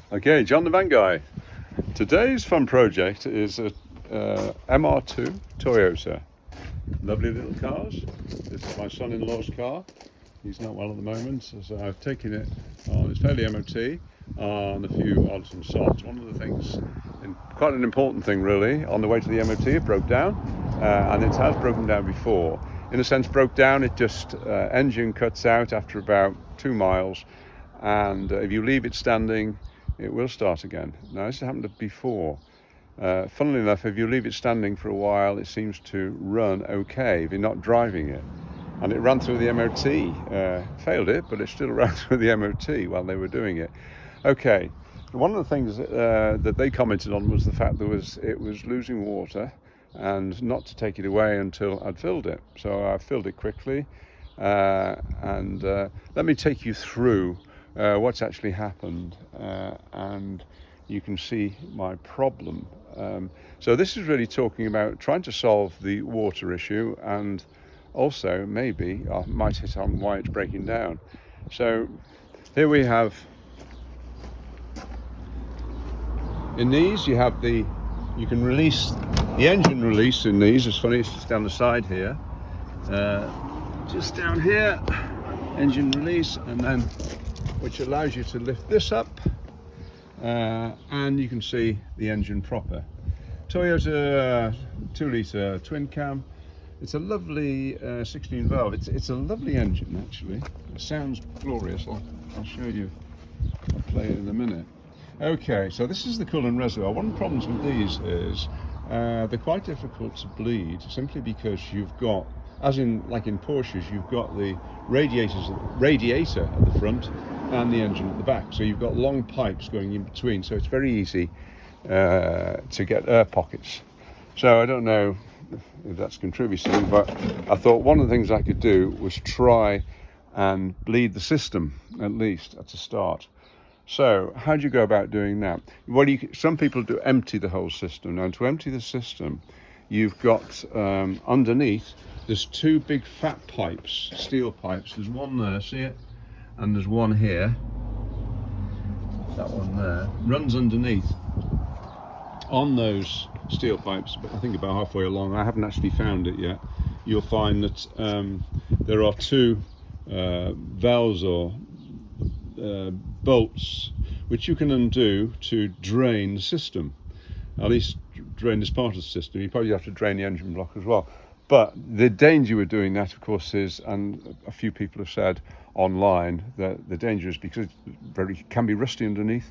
Okay, John the Van Guy. Today's fun project is a MR2 Toyota. Lovely little cars. This is my son-in-law's car. He's not well at the moment, so I've taken it on its fairly MOT on a few odds and sods. One of the things, and quite an important thing really, on the way to the MOT it broke down, and it has broken down before. In a sense, broke down, it just engine cuts out after about 2 miles, and if you leave it standing, it will start again. Now this has happened before. Funnily enough, if you leave it standing for a while, it seems to run okay if you're not driving it. And it ran through the MOT, failed it, but it still ran through the MOT while they were doing it. Okay, one of the things that they commented on was the fact that it was losing water and not to take it away until I'd filled it. So I filled it quickly, and let me take you through what's actually happened, and you can see my problem. So this is really talking about trying to solve the water issue, and also maybe I might hit on why it's breaking down. So here we have, in these you can release the engine release in these. It's funny, it's just down the side here, just down here, engine release, and then which allows you to lift this up, and you can see the engine proper. Toyota 2-litre twin cam. It's a lovely 16 valve. It's a lovely engine actually. It sounds glorious. I'll show you. I'll play it in a minute. Okay, so this is the coolant reservoir. One of the problems with these is they're quite difficult to bleed, simply because you've got, as in like in Porsches, you've got the radiator at the front and the engine at the back. So you've got long pipes going in between. So it's very easy to get air pockets. So I don't know if that's contributing, but I thought one of the things I could do was try and bleed the system, at least at the start. So how do you go about doing that? Well, some people do empty the whole system. Now, to empty the system, you've got underneath, there's 2 big fat pipes, steel pipes. There's one there, see it? And there's one here. That one there runs underneath on those steel pipes, but I think about halfway along. I haven't actually found it yet. You'll find that there are 2 valves or bolts which you can undo to drain the system, at least drain this part of the system. You probably have to drain the engine block as well. But the danger with doing that, of course, is, and a few people have said online, that the danger is because it can be rusty underneath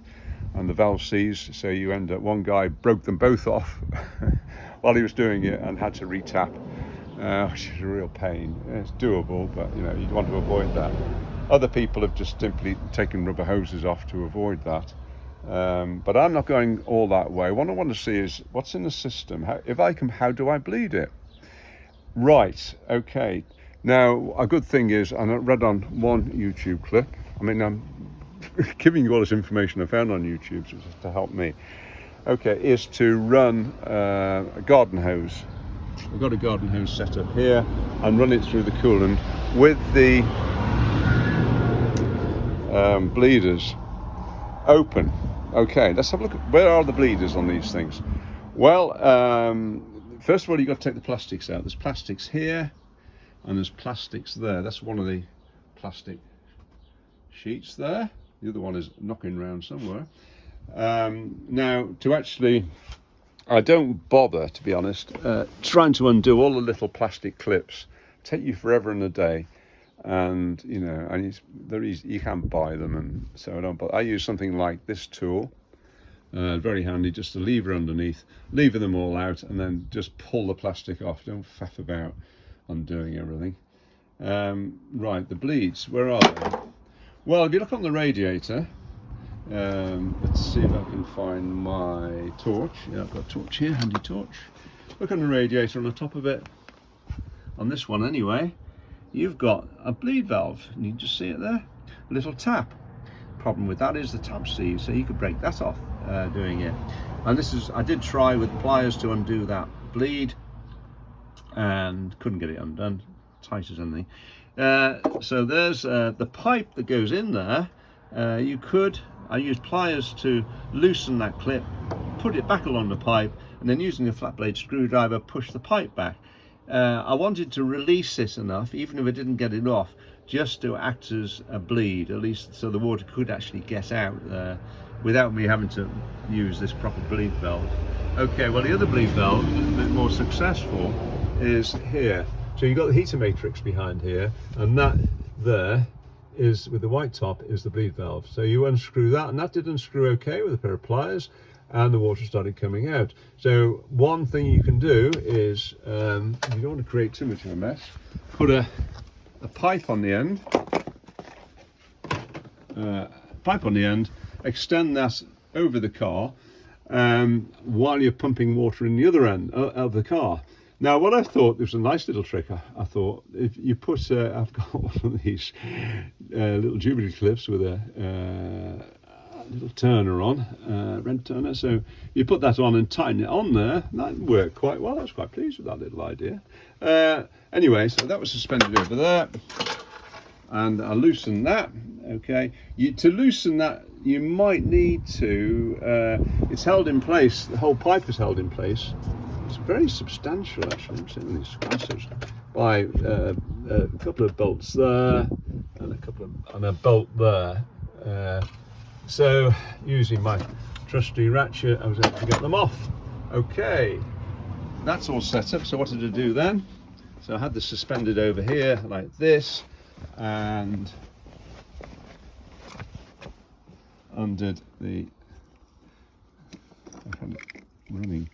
and the valve seize, so you end up, one guy broke them both off while he was doing it and had to retap, which is a real pain. It's doable, but you know, you'd want to avoid that. Other people have just simply taken rubber hoses off to avoid that, but I'm not going all that way. What I want to see is what's in the system. How do I bleed it? Right, okay. Now, a good thing is, and I read on one YouTube clip, I mean, I'm giving you all this information I found on YouTube just to help me, okay, is to run a garden hose. I've got a garden hose set up here and run it through the coolant with the bleeders open. Okay, let's have a look at where are the bleeders on these things. Well, first of all, you've got to take the plastics out. There's plastics here and there's plastics there. That's one of the plastic sheets there. The other one is knocking around somewhere. Now, to actually, I don't bother, to be honest, trying to undo all the little plastic clips. Take you forever and a day. And you know, and you can buy them, and so I don't. But I use something like this tool, very handy, just a lever underneath, lever them all out, and then just pull the plastic off. Don't faff about undoing everything. Right, the bleeds. Where are they? Well, if you look on the radiator, let's see if I can find my torch. Yeah, I've got a torch here, handy torch. Look on the radiator, on the top of it, on this one anyway. You've got a bleed valve, and you can just see it there, a little tap. Problem with that is the tap seized, so you could break that off doing it. And this is, I did try with pliers to undo that bleed and couldn't get it undone, tight as anything. So there's the pipe that goes in there. You could I used pliers to loosen that clip, put it back along the pipe, and then using a flat blade screwdriver push the pipe back. I wanted to release it enough, even if I didn't get it off, just to act as a bleed, at least so the water could actually get out without me having to use this proper bleed valve. Okay, well the other bleed valve, a bit more successful, is here. So you've got the heater matrix behind here, and that there is, with the white top, is the bleed valve. So you unscrew that, and that did unscrew okay with a pair of pliers, and the water started coming out. So one thing you can do is, you don't want to create too much of a mess, put a pipe on the end, extend that over the car while you're pumping water in the other end of the car. Now what I thought, this was a nice little trick, I thought, if you put, I've got one of these little Jubilee clips with a little turner on, red turner, so you put that on and tighten it on there, and that worked quite well. I was quite pleased with that little idea. Anyway, so that was suspended over there, and I loosened that. Okay, to loosen that you might need to, it's held in place, the whole pipe is held in place. It's very substantial actually, I'm saying these scratches, by a couple of bolts there, and a bolt there. So using my trusty ratchet, I was able to get them off. Okay, that's all set up. So what did I do then? So I had this suspended over here like this, and undid the running.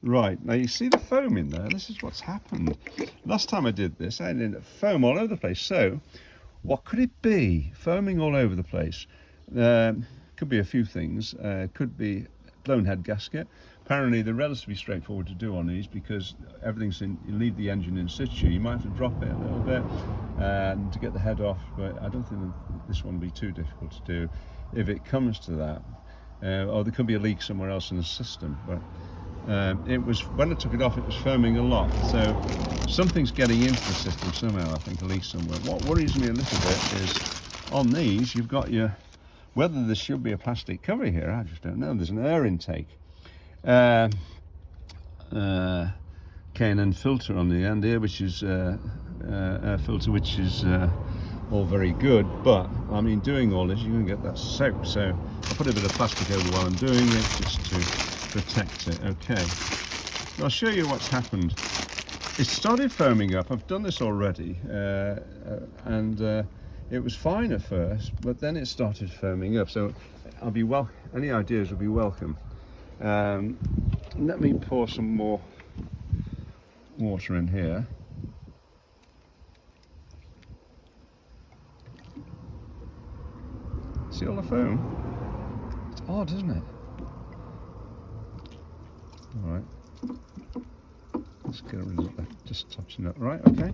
Right, now you see the foam in there. This is what's happened. Last time I did this, I ended up foam all over the place. So what could it be? Foaming all over the place. Could be a few things. Could be blown head gasket. Apparently they're relatively straightforward to do on these because everything's in, you leave the engine in situ. You might have to drop it a little bit and to get the head off, but I don't think that this one will be too difficult to do if it comes to that. Or there could be a leak somewhere else in the system, but it was, when I took it off, it was foaming a lot, so something's getting into the system somehow, I think, at least somewhere. What worries me a little bit is on these you've got your, whether there should be a plastic cover here, I just don't know. There's an air intake K&N filter on the end here, which is air filter, which is all very good, but I mean, doing all this, you're going to get that soaked, so I put a bit of plastic over while I'm doing it just to protect it. Okay, I'll show you what's happened. It started foaming up. I've done this already, and it was fine at first, but then it started foaming up, so I'll be any ideas will be welcome. Let me pour some more water in here. See all the foam? It's odd, isn't it? All right, let's get rid of that, just touching it. Right, okay.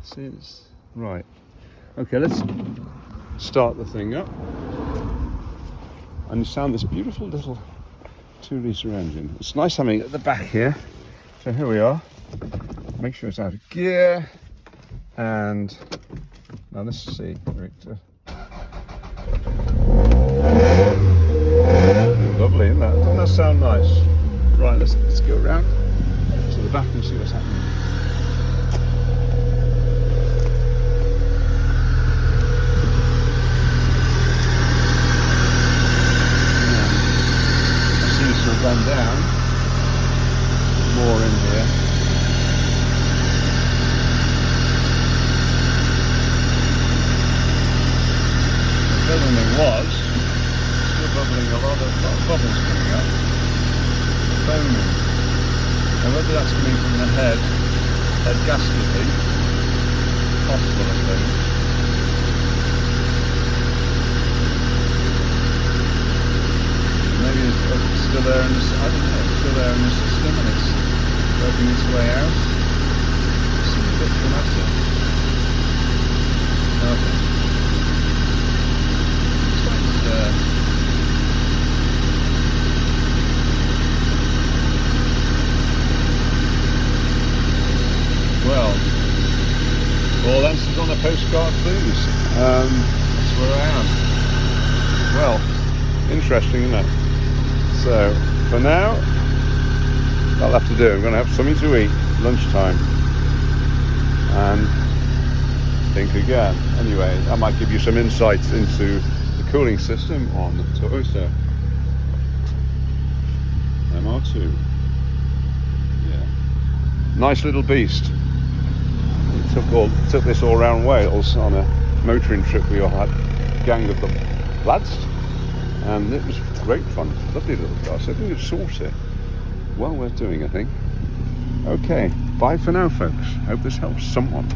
See, it's right. Okay, let's start the thing up. And you sound this beautiful little 2-litre engine. It's nice having it at the back here. So here we are. Make sure it's out of gear. And now let's see, Victor. Lovely, isn't that? Doesn't that sound nice? Right, let's go around to the back and see what's happening. Gone down more in here. The building it was still bubbling, a lot of bubbles coming up, foaming. And whether that's coming from the head gasket leak, possible, I think. Maybe it's still there in the, I don't know, it's still there in the system and it's working its way out. It seems a bit dramatic. Okay. It's like well, all answers on a postcard, please. That's where I am. Well, Interesting, isn't it? So for now, that'll have to do. I'm going to have something to eat, lunchtime, and think again. Anyway, that might give you some insights into the cooling system on the Toyota MR2. Yeah, nice little beast. We took this all round Wales on a motoring trip. We all had a gang of the lads, and it was great fun. Lovely little car. So I think we've sorted it. Well worth doing, I think. Okay, bye for now, folks. Hope this helps someone.